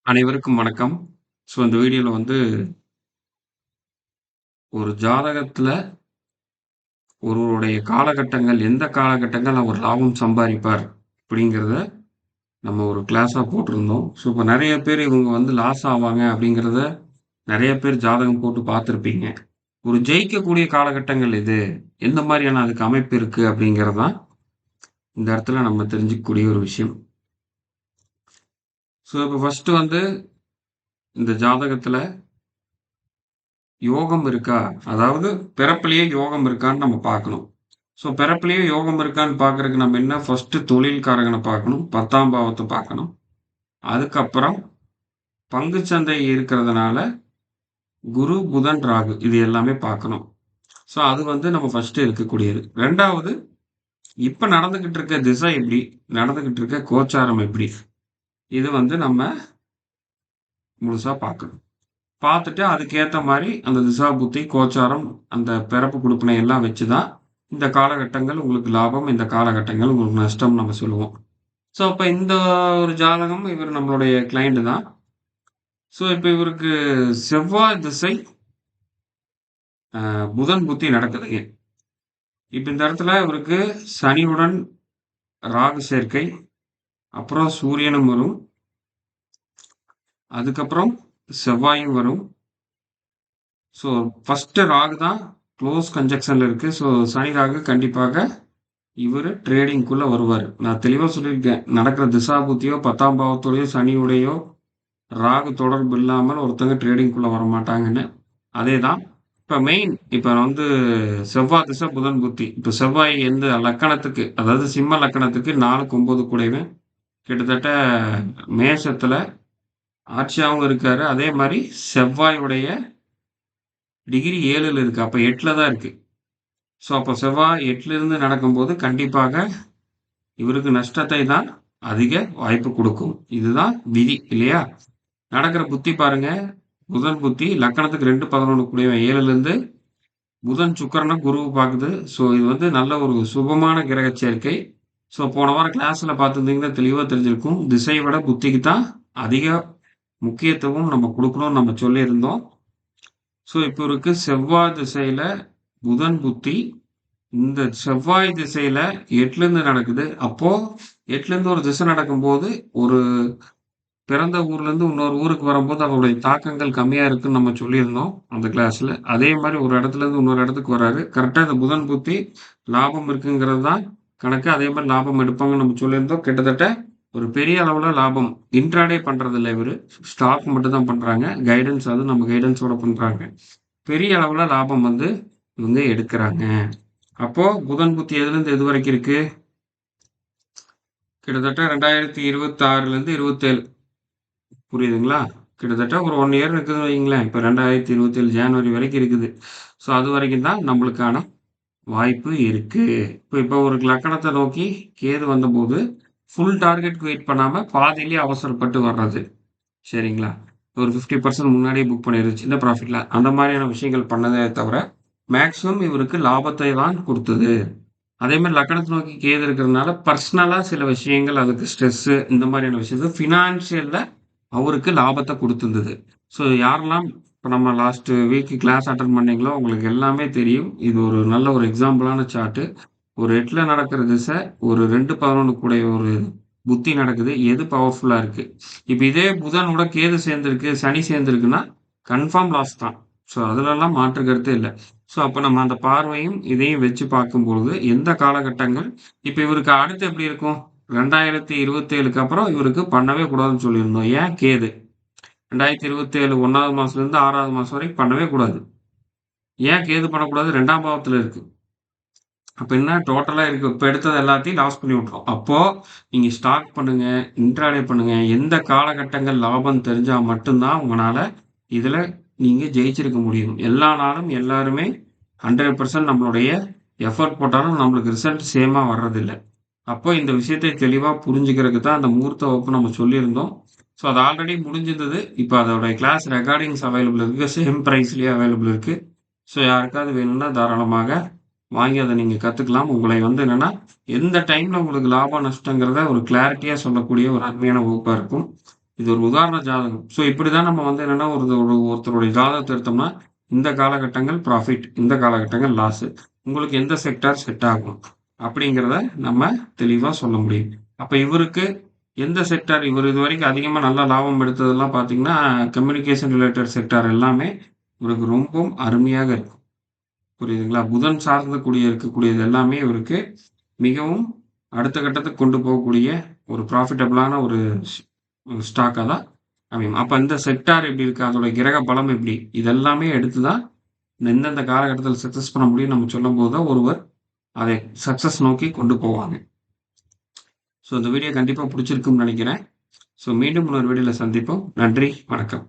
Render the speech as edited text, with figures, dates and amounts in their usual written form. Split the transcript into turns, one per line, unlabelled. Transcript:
அனைவருக்கும் வணக்கம். இந்த வீடியோல ஒரு ஜாதகத்துல ஒருவருடைய காலகட்டங்கள், எந்த காலகட்டங்கள் அவர் லாபம் சம்பாரிப்பார் அப்படிங்கிறத நம்ம ஒரு கிளாஸா போட்டிருந்தோம். இப்ப நெறைய பேர் இவங்க லாஸ் ஆவாங்க அப்படிங்கிறத நெறைய பேர் ஜாதகம் போட்டு பார்த்திருப்பீங்க. ஒரு ஜெயிக்கக்கூடிய காலகட்டங்கள் எது? எந்த மாரியான அதுக்கு அமைப்பு இருக்கு அப்படிங்கிறது தான் இந்த இடத்துல நம்ம தெரிஞ்சுக்கக்கூடிய ஒரு விஷயம். இப்ப ஃபர்ஸ்ட் இந்த ஜாதகத்துல யோகம் இருக்கா? அதாவது பிறப்பிலேயே யோகம் இருக்கான்னு நம்ம பார்க்கணும். பிறப்பிலேயே யோகம் இருக்கான்னு பார்க்கறதுக்கு நம்ம என்ன ஃபர்ஸ்ட் தொழில்காரகனை பார்க்கணும். 10ஆம் பாவத்தை பார்க்கணும். அதுக்கப்புறம் பங்குச்சந்தை இருக்கிறதுனால குரு, புதன், ராகு இது எல்லாமே பார்க்கணும். அது நம்ம ஃபர்ஸ்ட் இருக்கக்கூடியது. 2வது இப்ப நடந்துகிட்டு இருக்க திசை எப்படி? நடந்துகிட்டு இருக்க கோச்சாரம் எப்படி? இது நம்ம முழுசா பார்க்கணும். பார்த்துட்டு அதுக்கேத்த மாரி அந்த திசா புத்தி, கோச்சாரம், அந்த பிறப்பு குடுப்பினை எல்லாம் வச்சுதான் இந்த காலகட்டங்கள் உங்களுக்கு லாபம், இந்த காலகட்டங்கள் உங்களுக்கு நஷ்டம் நம்ம சொல்லுவோம். அப்ப இந்த ஒரு ஜாதகம் இவர் நம்மளுடைய கிளையண்ட் தான். இப்ப இவருக்கு செவ்வாய் திசை, புதன் புத்தி நடக்குதுங்க. இப்ப இந்த இடத்துல இவருக்கு சனியுடன் ராகு சேர்க்கை, அப்புறம் சூரியனும் வரும். அதுக்கப்புறம் செவ்வாயும் வரும். ஃபர்ஸ்ட் ராகு தான் க்ளோஸ் கன்ஜெக்ஷன்ல இருக்கு. சனி ராகு கண்டிப்பாக இவரு ட்ரேடிங்குள்ள வருவாரு. நான் தெளிவா சொல்லியிருக்கேன். நடக்கிற திசா புத்தியோ 10ஆம் பாவத்தோடயோ சனியுடையோ ராகு தொடர்பு இல்லாமல் ஒருத்தங்க ட்ரேடிங்குள்ள வரமாட்டாங்கன்னு. அதேதான். இப்ப செவ்வாய் திசை புதன் புத்தி. இப்ப செவ்வாய் எந்த லக்கணத்துக்கு, அதாவது சிம்ம லக்கணத்துக்கு 4க்கு 9 கூடவே கிட்டத்தட்ட மேஷத்துல ஆட்சியாவும் இருக்காரு. அதே மாதிரி செவ்வாயுடைய டிகிரி 7ல இருக்கு. அப்ப 8ல தான் இருக்கு. அப்ப செவ்வாய் 8ல இருந்து நடக்கும்போது கண்டிப்பாக இவருக்கு நஷ்டத்தை தான் அதிக வாய்ப்பு கொடுக்கும். இதுதான் விதி இல்லையா? நடக்கிற புத்தி பாருங்க. புதன் புத்தி லக்கணத்துக்கு 2, 11 கூடியவன் 7ல இருந்து புதன் சுக்கிரனை குருவை பார்க்குது. இது நல்ல ஒரு சுபமான கிரக சேர்க்கை. போன வாரம் கிளாஸ்ல பார்த்துருந்தீங்கன்னா தெளிவா தெரிஞ்சிருக்கும். திசையை விட புத்திக்கு தான் அதிக முக்கியத்துவம் நம்ம கொடுக்கணும்னு நம்ம சொல்லியிருந்தோம். இப்போ இருக்கு செவ்வாய் திசையில புதன் புத்தி. இந்த செவ்வாய் திசையில 8ல இருந்து நடக்குது. அப்போ 8ல இருந்து ஒரு திசை நடக்கும்போது ஒரு பிறந்த ஊர்ல இருந்து இன்னொரு ஊருக்கு வரும்போது அவருடைய தாக்கங்கள் கம்மியா இருக்குன்னு நம்ம சொல்லியிருந்தோம் அந்த கிளாஸ்ல. அதே மாதிரி ஒரு இடத்துல இருந்து இன்னொரு இடத்துக்கு வராரு. கரெக்டா இந்த புதன் புத்தி லாபம் இருக்குங்கிறது தான் கணக்கு. அதே மாதிரி லாபம் எடுப்பாங்கன்னு நம்ம சொல்லியிருந்தோம். கிட்டத்தட்ட ஒரு பெரிய அளவுல லாபம் இன்ட்ராடே பண்றது இல்லை இவரு. ஸ்டாக் மட்டும் தான் பண்றாங்க. கைடன்ஸ் அது நம்ம கைடன்ஸோட பண்றாங்க. பெரிய அளவுல லாபம் இவங்க எடுக்கிறாங்க. அப்போ புதன் புத்தி எதுல இருந்து எது வரைக்கும் இருக்கு? கிட்டத்தட்ட 2026ல இருந்து 27 புரியுதுங்களா? கிட்டத்தட்ட ஒரு 1 இயர் இருக்குதுன்னு வைங்களேன். இப்ப 2027 ஜனவரி வரைக்கும் இருக்குது. அது வரைக்கும் தான் நம்மளுக்கான வாய்ப்பு இருக்கு. இப்ப ஒரு லக்கணத்தை நோக்கி கேது வந்தபோது ஃபுல் டார்கெட்க்கு வெயிட் பண்ணாம பாதியிலேயே அவசரப்பட்டு வர்றது. சரிங்களா? ஒரு 50% முன்னாடியே புக் பண்ணிருச்சு. சின்ன ப்ராஃபிட்ல. அந்த மாதிரியான விஷயங்கள் பண்ணதே தவிர, மேக்ஸிமம் இவருக்கு லாபத்தை தான் குடுத்தது. அதே மாரி லக்கணத்த நோக்கி கேது இருக்கிறதுனால, பர்சனலா சில விஷயங்கள் அதுக்கு ஸ்ட்ரெஸ்ஸு இந்த மாதிரியான விஷயங்கள் ஃபினான்ஷியல்ல அவருக்கு லாபத்த குடுத்திருந்தது. யாரெல்லாம் இப்ப நம்ம லாஸ்ட் வீக் கிளாஸ் அட்டெண்ட் பண்ணீங்களோ, உங்களுக்கு எல்லாமே தெரியும். இது ஒரு நல்ல ஒரு எக்ஸாம்பிளான சார்ட். ஒரு 8ல நடக்கிற திசை, ஒரு 2, 11 கூடிய ஒரு புத்தி நடக்குது. எது பவர்ஃபுல்லா இருக்கு? இப்ப இதே புதனோட கேது சேர்ந்திருக்கு, சனி சேர்ந்திருக்குன்னா, கன்ஃபார்ம் லாஸ் தான். அதுலலாம் மாற்று கருத்தே இல்ல. அப்ப நம்ம அந்த பார்வையும், இதையும் வச்சு பார்க்கும்பொழுது, எந்த காலகட்டங்கள் இப்ப இவருக்கு அடுத்து எப்படி இருக்கும்? 2027க்கு அப்புறம் இவருக்கு பண்ணவே கூடாதுன்னு சொல்லியிருந்தோம். ஏன்? கேது. 2027 1வது மாசத்துலருந்து 6வது மாசம் வரைக்கும் பண்ணவே கூடாது. ஏன் கேது பண்ணக்கூடாது? 2ஆம் பாவத்துல இருக்கு. அப்ப என்ன டோட்டலா இருக்கு. இப்ப எடுத்தது எல்லாத்தையும் லாஸ் பண்ணி விட்டுரும். அப்போ நீங்க ஸ்டாக் பண்ணுங்க, இன்ட்ராடே பண்ணுங்க. எந்த காலகட்டங்கள் லாபம் தெரிஞ்சா மட்டும் தான் உங்கனால இதுல நீங்க ஜெயிச்சிருக்க முடியும். எல்லா நாளும் எல்லாருமே 100% நம்மளுடைய எஃபோர்ட் போட்டாலும் நம்மளுக்கு ரிசல்ட் சேமா வர்றதில்ல. அப்போ இந்த விஷயத்தை தெளிவா புரிஞ்சுக்கிறதுக்கு தான் அந்த முகூர்த்த வகுப்பு நம்ம சொல்லியிருந்தோம். அது ஆல்ரெடி முடிஞ்சிருந்தது. இப்ப அதோட கிளாஸ் ரெக்கார்டிங்ஸ் அவைலபிள் இருக்கு. சேம் பிரைஸ்லயே அவைலபிள் இருக்கு. யாருக்காவது வேணும்னா தாராளமாக வாங்கி அத நீங்க கத்துக்கலாம். உங்களை என்னன்னா, எந்த டைம்ல உங்களுக்கு லாபம், நஷ்டங்கிறத ஒரு கிளாரிட்டியா சொல்லக்கூடிய ஒரு அருமையான வகுப்பா இருக்கும். இது ஒரு உதாரண ஜாதகம். ஸோ இப்படிதான் நம்ம வந்து என்னன்னா ஒருத்தருடைய ஜாதகத்தை எடுத்தோம்னா, இந்த காலகட்டங்கள் ப்ராஃபிட், இந்த காலகட்டங்கள் லாஸ். உங்களுக்கு எந்த செக்டார் செட் ஆகும் அப்படிங்கிறத நம்ம தெளிவா சொல்ல முடியும். அப்ப இவருக்கு எந்த செக்டார் இவர் இதுவரைக்கும் அதிகமா நல்லா லாபம் எடுத்ததெல்லாம் பார்த்தீங்கன்னா, கம்யூனிகேஷன் ரிலேட்டட் செக்டார் எல்லாமே இவருக்கு ரொம்பவும் அருமையாக இருக்கும். புரியுதுங்களா? புதன் சார்ந்த இருக்கக்கூடியது எல்லாமே இவருக்கு மிகவும் அடுத்த கட்டத்துக்கு கொண்டு போகக்கூடிய ஒரு ப்ராஃபிட்டபிளான ஒரு ஸ்டாக்கா தான் அமையும். அப்ப இந்த செக்டார் எப்படி இருக்கு? அதோட கிரக பலம் எப்படி? இதெல்லாமே எடுத்து தான் எந்தெந்த காலகட்டத்தில் சக்சஸ் பண்ண முடியும்னு நம்ம சொல்லும்போது தான் ஒருவர் அதை சக்சஸ் நோக்கி கொண்டு போவாங்க. ஸோ இந்த வீடியோ கண்டிப்பா பிடிச்சிருக்கும்னு நினைக்கிறேன். ஸோ மீண்டும் இன்னொரு வீடியோல சந்திப்போம். நன்றி, வணக்கம்.